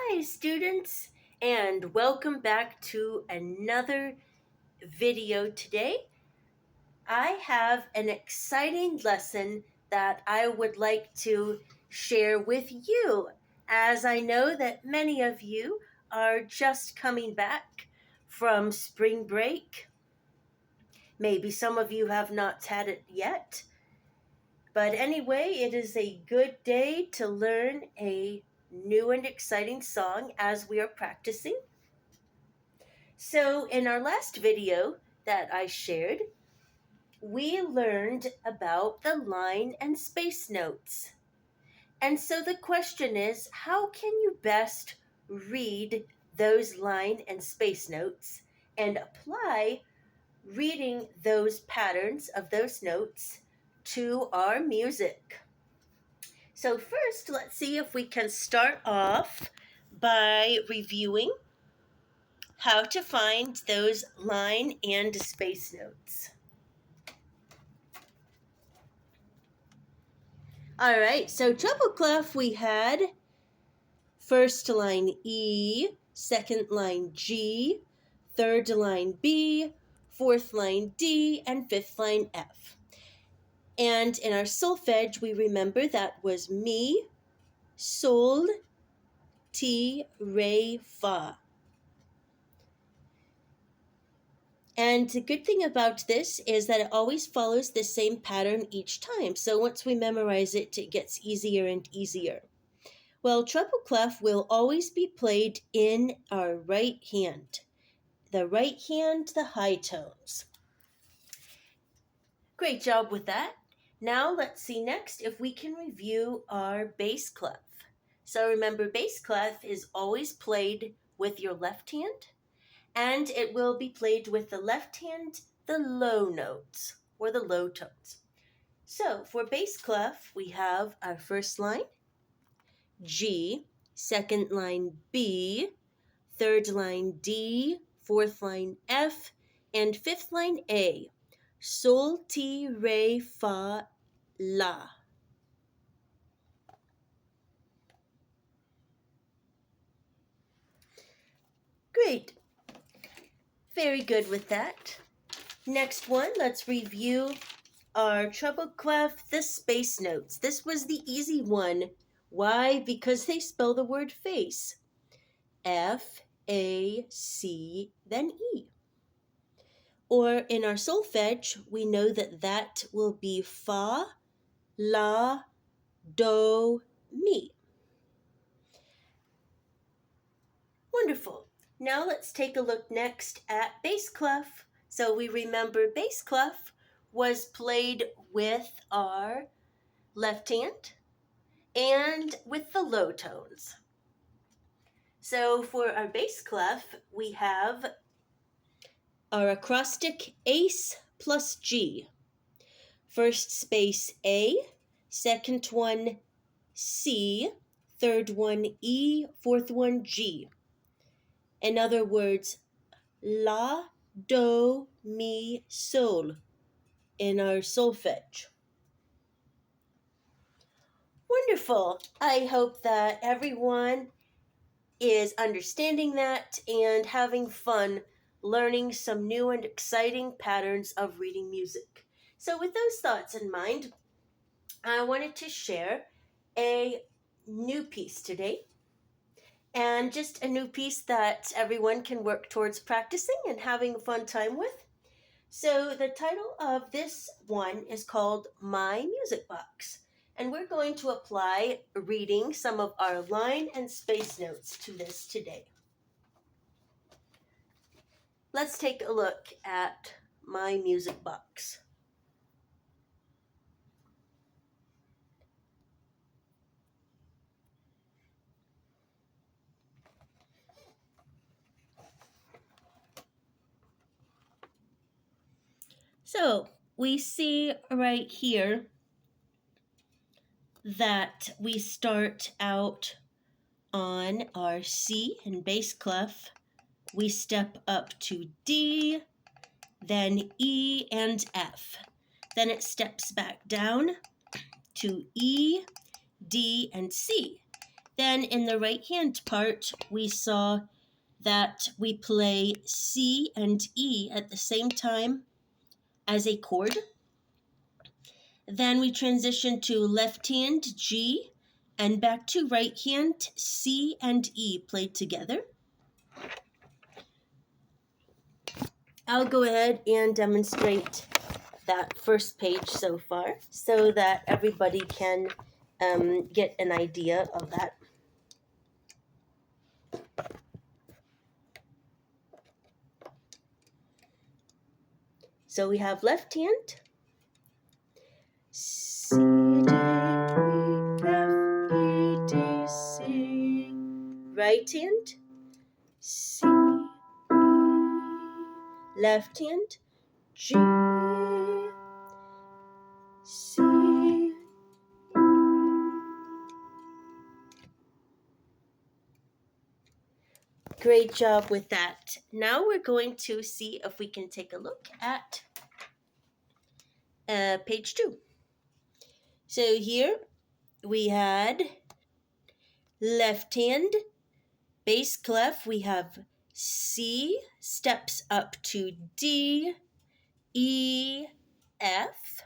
Hi, students, and welcome back to another video today. I have an exciting lesson that I would like to share with you, as I know that many of you are just coming back from spring break. Maybe some of you have not had it yet. But anyway, it is a good day to learn a new and exciting song as we are practicing. So, in our last video that I shared, we learned about the line and space notes. And so the question is, how can you best read those line and space notes and apply reading those patterns of those notes to our music? So, first, let's see if we can start off by reviewing how to find those line and space notes. All right, so treble clef we had first line E, second line G, third line B, fourth line D, and fifth line F. And in our solfege, we remember that was mi, sol, ti, re, fa. And the good thing about this is that it always follows the same pattern each time. So once we memorize it, it gets easier and easier. Well, treble clef will always be played in our right hand. The right hand, the high tones. Great job with that. Now let's see next if we can review our bass clef. So remember, bass clef is always played with your left hand, and it will be played with the left hand, the low notes, or the low tones. So for bass clef, we have our first line, G, second line B, third line D, fourth line F, and fifth line A. Sol, ti, re, fa, la. Great. Very good with that. Next one, let's review our treble clef, the space notes. This was the easy one. Why? Because they spell the word face. F, A, C, then E. Or in our solfege, we know that that will be fa, la, do, mi. Wonderful. Now let's take a look next at bass clef. So we remember bass clef was played with our left hand and with the low tones. So for our bass clef, we have our acrostic ace plus G. First space A, second one C, third one E, fourth one G. In other words, la, do, mi, sol in our solfege. Wonderful. I hope that everyone is understanding that and having fun learning some new and exciting patterns of reading music. So with those thoughts in mind, I wanted to share a new piece today, and just a new piece that everyone can work towards practicing and having a fun time with. So the title of this one is called My Music Box, and we're going to apply reading some of our line and space notes to this today. Let's take a look at My Music Box. So we see right here that we start out on our C in bass clef. We step up to D, then E and F. Then it steps back down to E, D, and C. Then in the right hand part, we saw that we play C and E at the same time as a chord. Then we transition to left hand G and back to right hand C and E played together. I'll go ahead and demonstrate that first page so far so that everybody can get an idea of that. So we have left hand, C, D, E, F, E, D, C. Right hand, C, E. Left hand, G, C, E. Great job with that. Now we're going to see if we can take a look at page 2. So here we had left hand, bass clef. We have C steps up to D, E, F.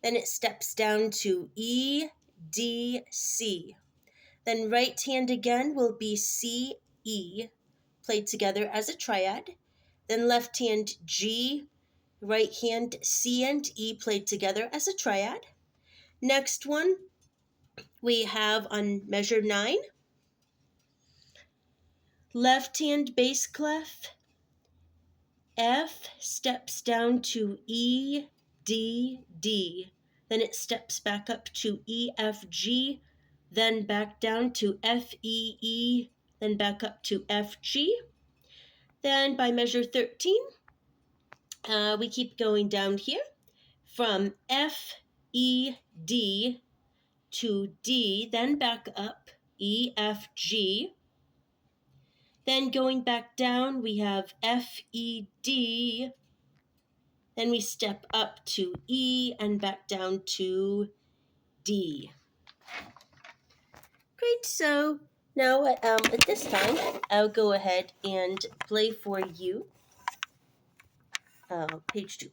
Then it steps down to E, D, C. Then right hand again will be C, E, played together as a triad. Then left hand G, right hand C and E played together as a triad. Next one we have on measure 9, left hand bass clef, F steps down to E, D, D. Then it steps back up to E, F, G, then back down to F, E, E, then back up to F, G. Then by measure 13, we keep going down here from F, E, D to D, then back up E, F, G. Then going back down, we have F, E, D. Then we step up to E and back down to D. Great, so now at this time, I'll go ahead and play for you page 2,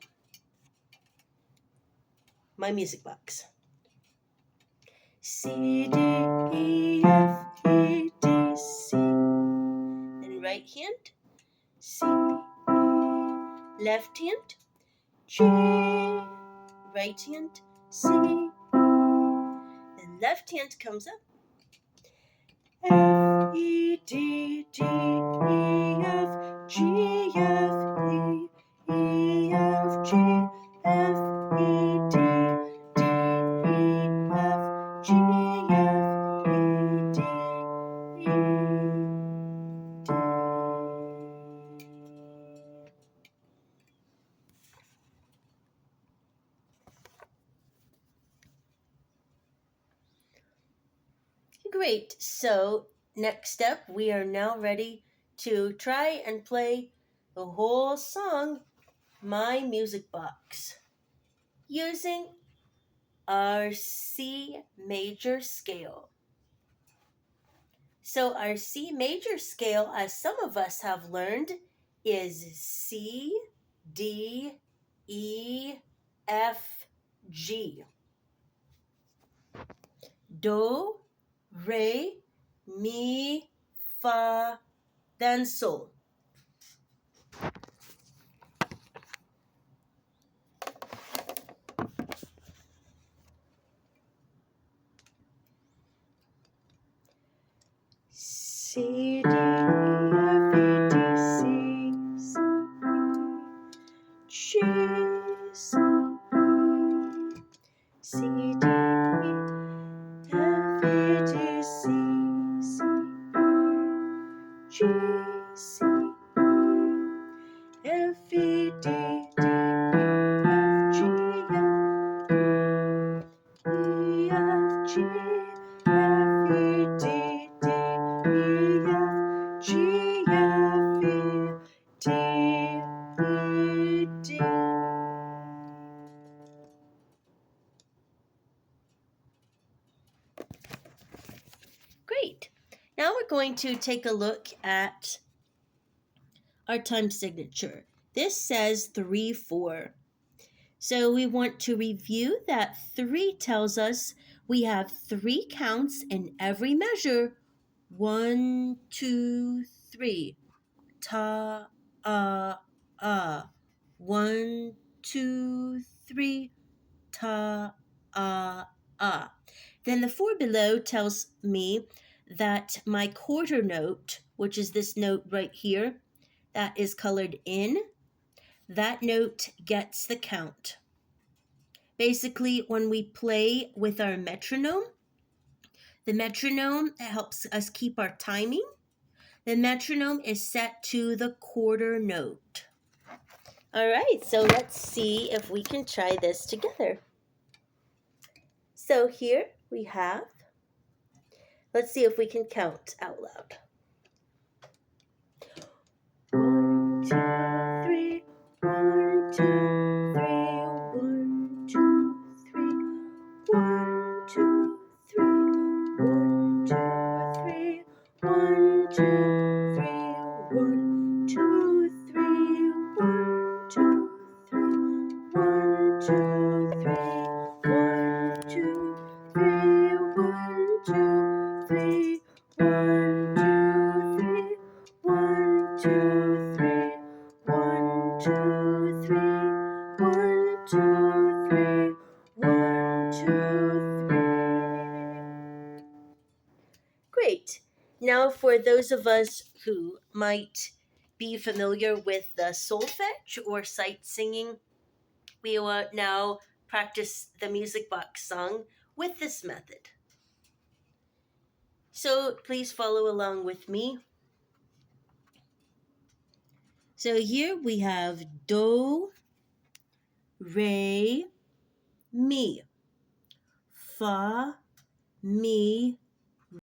my music box. C, D, E, F, E, D, C. Then right hand, C, E. Left hand, G. Right hand, C. Then left hand comes up. F, E, D, D, E, F, G, F, E, E, F, G, F, E, D, D, E, F, G, F, E, D, E, D. Great, so next up, we are now ready to try and play the whole song, My Music Box, using our C major scale. So our C major scale, as some of us have learned, is C, D, E, F, G. Do, re, mi, fa, then sol. C, D, E, F, E, D, C, C, G, C, C, D, E, F, E, D, C, C, G, C, F, E, D, D, E, F, G, F, E, F, G, F, E, D, D, E, F, G, F, E, D, E, D. Now we're going to take a look at our time signature. This says 3-4. So we want to review that 3 tells us we have 3 counts in every measure. 1, 2, 3. Ta, ah. 1, 2, 3. Ta, ah. Then the 4 below tells me that my quarter note, which is this note right here, that is colored in, that note gets the count. Basically, when we play with our metronome, the metronome helps us keep our timing. The metronome is set to the quarter note. All right, so let's see if we can try this together. So here we have, let's see if we can count out loud. 1, 2, 3, 1, 2, 3, 1, 2, 3, 1, 2, 3, 1, 2, 3, 1, 2, 3, 1, 2, 3, 1, 2, 3, 1, 2, 3, 1, 2, 3, 1, 2, 3, 1, 2, 3, 1, 2, 3, 1, 2, 3, 1, 2, 3, 1, 2, 3. Great. Now for those of us who might be familiar with the solfege or sight singing, we will now practice the music box song with this method. So please follow along with me. So here we have do, re, mi, fa, mi,